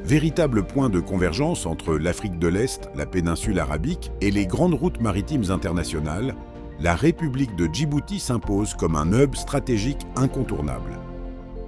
Véritable point de convergence entre l'Afrique de l'Est, la péninsule arabique et les grandes routes maritimes internationales, la République de Djibouti s'impose comme un hub stratégique incontournable.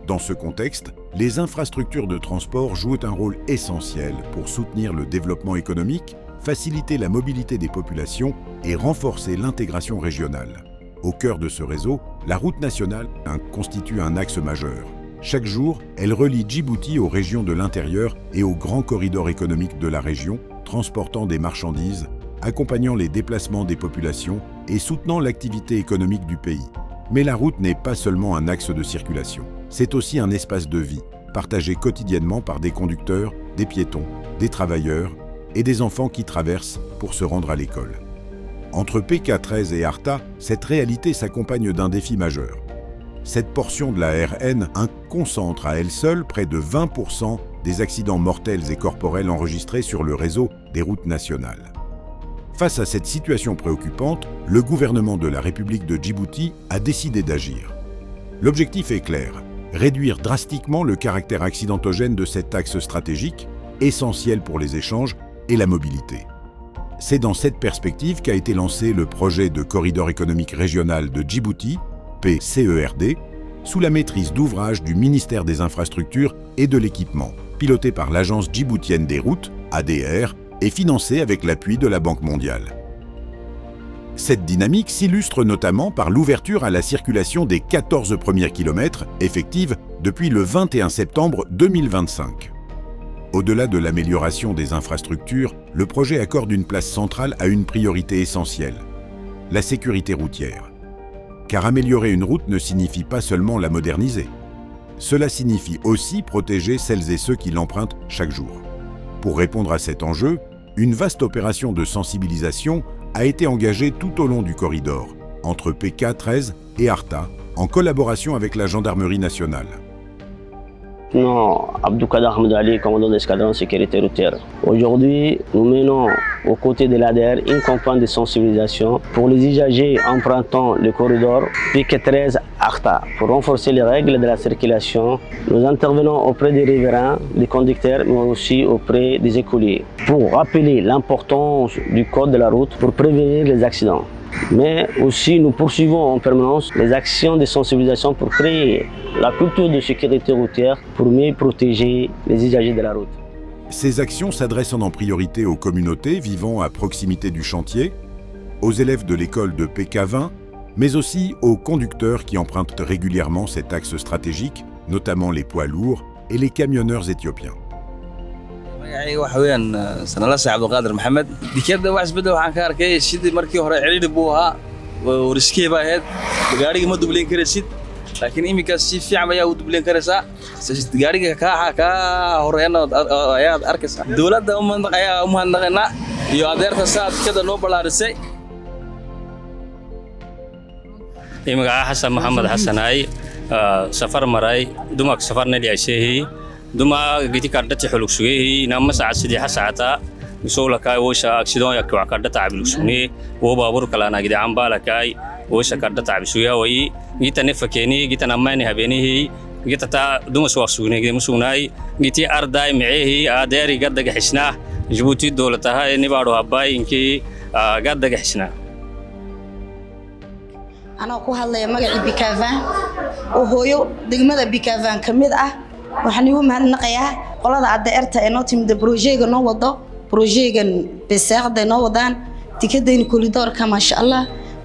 Dans ce contexte, les infrastructures de transport jouent un rôle essentiel pour soutenir le développement économique, faciliter la mobilité des populations et renforcer l'intégration régionale. Au cœur de ce réseau, la route nationale constitue un axe majeur. Chaque jour, elle relie Djibouti aux régions de l'intérieur et aux grands corridors économiques de la région, transportant des marchandises, accompagnant les déplacements des populations et soutenant l'activité économique du pays. Mais la route n'est pas seulement un axe de circulation, c'est aussi un espace de vie, partagé quotidiennement par des conducteurs, des piétons, des travailleurs et des enfants qui traversent pour se rendre à l'école. Entre PK13 et Arta, cette réalité s'accompagne d'un défi majeur. Cette portion de la RN concentre à elle seule près de 20% des accidents mortels et corporels enregistrés sur le réseau des routes nationales. Face à cette situation préoccupante, le gouvernement de la République de Djibouti a décidé d'agir. L'objectif est clair, réduire drastiquement le caractère accidentogène de cet axe stratégique, essentiel pour les échanges et la mobilité. C'est dans cette perspective qu'a été lancé le projet de corridor économique régional de Djibouti, PCERD, sous la maîtrise d'ouvrage du ministère des Infrastructures et de l'Équipement, piloté par l'Agence djiboutienne des routes, ADR, et financé avec l'appui de la Banque mondiale. Cette dynamique s'illustre notamment par l'ouverture à la circulation des 14 premiers kilomètres, effective depuis le 21 septembre 2025. Au-delà de l'amélioration des infrastructures, le projet accorde une place centrale à une priorité essentielle, la sécurité routière. Car améliorer une route ne signifie pas seulement la moderniser. Cela signifie aussi protéger celles et ceux qui l'empruntent chaque jour. Pour répondre à cet enjeu, une vaste opération de sensibilisation a été engagée tout au long du corridor, entre PK13 et Arta, en collaboration avec la Gendarmerie nationale. Non, Abdoukader Ahmed Ali, commandant d'escadron sécurité routière. Aujourd'hui, nous menons aux côtés de l'ADR une campagne de sensibilisation pour les usagers empruntant le corridor PK13 Arta. Pour renforcer les règles de la circulation, nous intervenons auprès des riverains, des conducteurs, mais aussi auprès des écoliers, pour rappeler l'importance du code de la route pour prévenir les accidents. Mais aussi, nous poursuivons en permanence les actions de sensibilisation pour créer la culture de sécurité routière pour mieux protéger les usagers de la route. Ces actions s'adressent en priorité aux communautés vivant à proximité du chantier, aux élèves de l'école de PK20, mais aussi aux conducteurs qui empruntent régulièrement cet axe stratégique, notamment les poids lourds et les camionneurs éthiopiens. waxa weeyaan sanalaas Abdulqaadir Maxamed dikirda wax isbedel waxaan ka arkay sidii markii hore ciriiri buu ahaa oo riskii baa ahayd gaariga ma dubleen karaysid laakiin imika si fiican ayaa u dubleen karaysaa gaariga ka horeeyna ayaad arkaysaa dawladda ayaa u mahadnaqayna iyo adeerta saadkada noo balaarisay magaca Xasan Maxamed Xasanaay safar maray dumak safarna liyaashay duma giti kardati xulug sugay inama saacad sidii xasaata misoola kaay wosha accident yak wa kardata abil sugni wo baabur kala na gidi ambala kaay wosha kardata abil suya way gita nefakeni gita namani habenihi gita ta duma soo sugni gidi musuunay giti arday micehi adeeri gadaga xisna Djibouti dowladaha ni baado habay inki gadaga xisna ana ku hadlay magaci PK20 oo hooyo degmada PK20 kamid ah waxaan ugu mahadnaqayaa qolada ADR-ta ee noo timid project noo wado project PCERD noo wadaan tikadeen koridorka ma sha Allah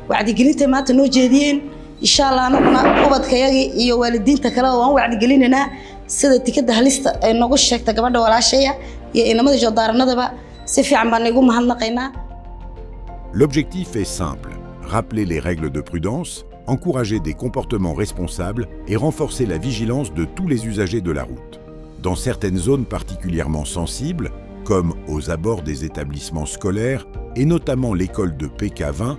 wacdi gelinta maanta noo jeediyeen insha Allah anaguna ubadkayaga iyo waalidiinta kale waan wacdi gelinayna sida tikada halista ay nagu sheegtay gabadha walaashaya iyo inamada joodaarnadaba si fiican baan ugu mahadnaqaynaa. L'objectif est simple, rappeler les règles de prudence, encourager des comportements responsables et renforcer la vigilance de tous les usagers de la route. Dans certaines zones particulièrement sensibles, comme aux abords des établissements scolaires et notamment l'école de PK20,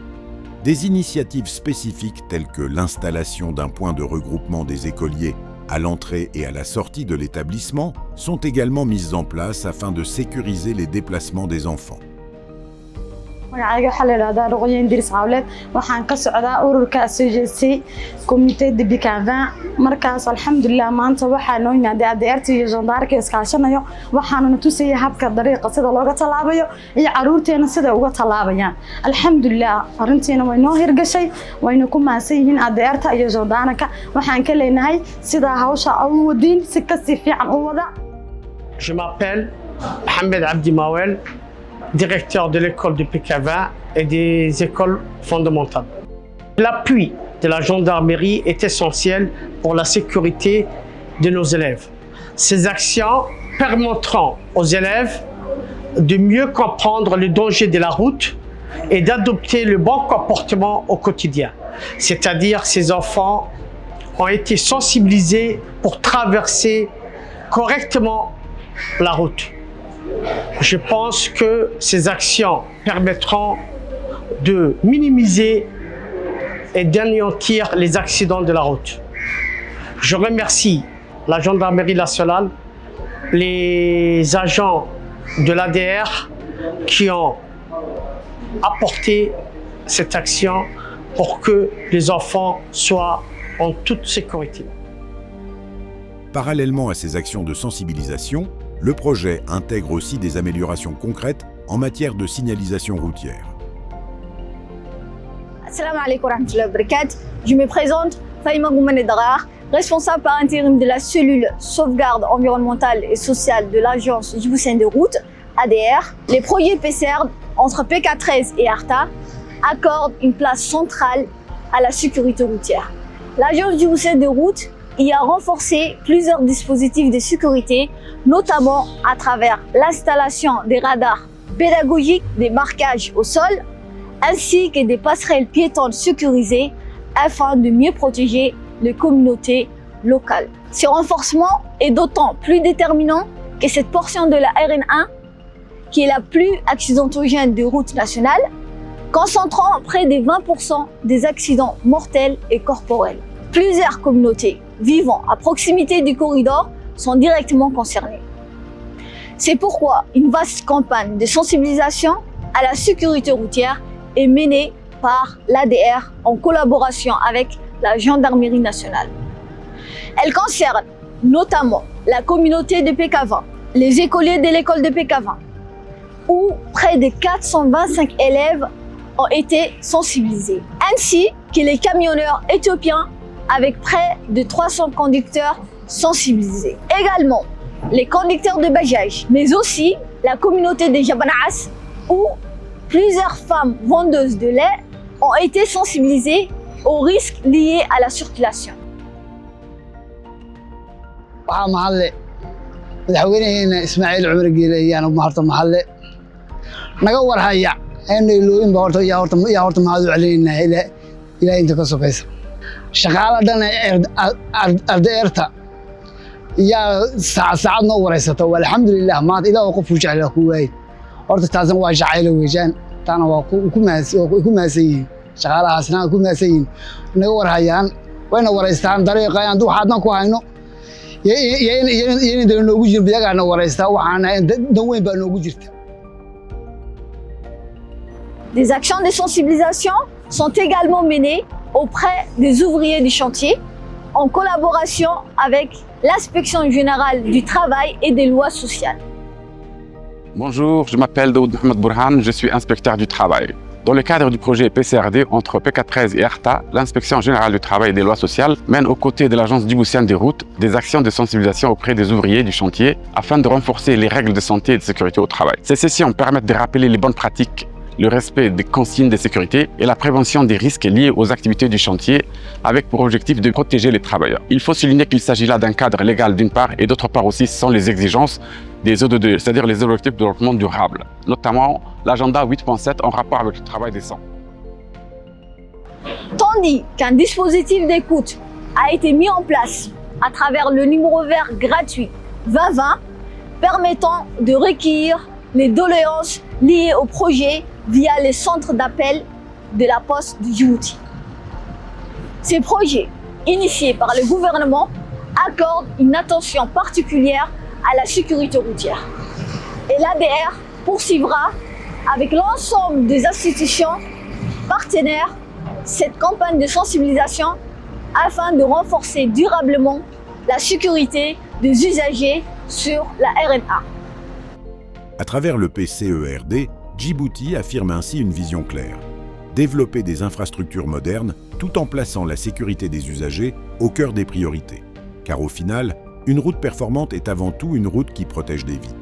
des initiatives spécifiques telles que l'installation d'un point de regroupement des écoliers à l'entrée et à la sortie de l'établissement sont également mises en place afin de sécuriser les déplacements des enfants. magacayga waxaa la yidhahdaa Ruqayya Idris Cawleed waxaan ka socdaa ururka CGC Comité de Bicavin markaas alxamdulillah maanta waxaa noo yimaaday adeerta iyo jandarka iskaashanayo waxaana tusayay habka dariiqa sida looga talaabayo iyo caruurteena sida uga talaabayaan alxamdulillah arinteena way noo hirgashay wayna ku maasan yihiin adeerta iyo jandarka waxaan ka leenahay sida hawsha u wadin si ka si fiican u wada. Je m'appelle Mohamed Abdi Mawel, directeur de l'école de Pécavin et des écoles fondamentales. L'appui de la gendarmerie est essentiel pour la sécurité de nos élèves. Ces actions permettront aux élèves de mieux comprendre le danger de la route et d'adopter le bon comportement au quotidien. C'est-à-dire ces enfants ont été sensibilisés pour traverser correctement la route. Je pense que ces actions permettront de minimiser et d'anéantir les accidents de la route. Je remercie la gendarmerie nationale, les agents de l'ADR qui ont apporté cette action pour que les enfants soient en toute sécurité. Parallèlement à ces actions de sensibilisation, le projet intègre aussi des améliorations concrètes en matière de signalisation routière. Assalamu alaikum warahmatullahi wabarakatuh. Je me présente, Faïma Goumane Darar, responsable par intérim de la cellule sauvegarde environnementale et sociale de l'agence djiboutienne de route, ADR. Les projets PCR entre PK13 et ARTA accordent une place centrale à la sécurité routière. L'agence djiboutienne de route y a renforcé plusieurs dispositifs de sécurité, notamment à travers l'installation des radars pédagogiques, des marquages au sol, ainsi que des passerelles piétonnes sécurisées afin de mieux protéger les communautés locales. Ce renforcement est d'autant plus déterminant que cette portion de la RN1, qui est la plus accidentogène de route nationale, concentrant près de 20% des accidents mortels et corporels. Plusieurs communautés vivant à proximité du corridor sont directement concernées. C'est pourquoi une vaste campagne de sensibilisation à la sécurité routière est menée par l'ADR en collaboration avec la gendarmerie nationale. Elle concerne notamment la communauté de Pécavin, les écoliers de l'école de Pécavin, où près de 425 élèves ont été sensibilisés, ainsi que les camionneurs éthiopiens avec près de 300 conducteurs sensibilisés. Également, les conducteurs de bajaj, mais aussi la communauté des Jabanaas, où plusieurs femmes vendeuses de lait ont été sensibilisées aux risques liés à la circulation. madaxweynaheena Ismaaciil Cumar Geele ayaana maharta maxalle naga warhaya inay looyin ba horta mahad u celinayna ilaa inta ka sokaysa shaqaale dhan ardeerta yaa saacad noo wareysata alxamdulillah maanta ilaa qof uu jecel ku waayay horta taasan waa jacayl weeyaan taana waa ku maasan shaqaalahaasna ku maasan naga warhayaan wayna wareystaan dariiqa aan waxaadna ku hayno yeen noogu jirta iyagaana wareystaa waxaana dan weyn baa noogu jirta. Des actions de sensibilisation sont également menées auprès des ouvriers du chantier en collaboration avec l'inspection générale du travail et des lois sociales. Bonjour, je m'appelle Daoud Mohamed Bourhan, je suis inspecteur du travail. Dans le cadre du projet PCRD entre PK13 et ARTA, l'inspection générale du travail et des lois sociales mène aux côtés de l'agence djiboutienne des routes des actions de sensibilisation auprès des ouvriers du chantier afin de renforcer les règles de santé et de sécurité au travail. Ces sessions permettent de rappeler les bonnes pratiques, le respect des consignes de sécurité et la prévention des risques liés aux activités du chantier avec pour objectif de protéger les travailleurs. Il faut souligner qu'il s'agit là d'un cadre légal d'une part et d'autre part aussi ce sont les exigences des ODD, c'est-à-dire les objectifs de développement durable, notamment l'agenda 8.7 en rapport avec le travail décent. Tandis qu'un dispositif d'écoute a été mis en place à travers le numéro vert gratuit 2020 permettant de recueillir les doléances liées au projet via les centres d'appel de la Poste de Djibouti. Ces projets, initiés par le gouvernement, accordent une attention particulière à la sécurité routière. Et l'ADR poursuivra avec l'ensemble des institutions partenaires cette campagne de sensibilisation afin de renforcer durablement la sécurité des usagers sur la RNA. À travers le PCERD, Djibouti affirme ainsi une vision claire. Développer des infrastructures modernes tout en plaçant la sécurité des usagers au cœur des priorités. Car au final, une route performante est avant tout une route qui protège des vies.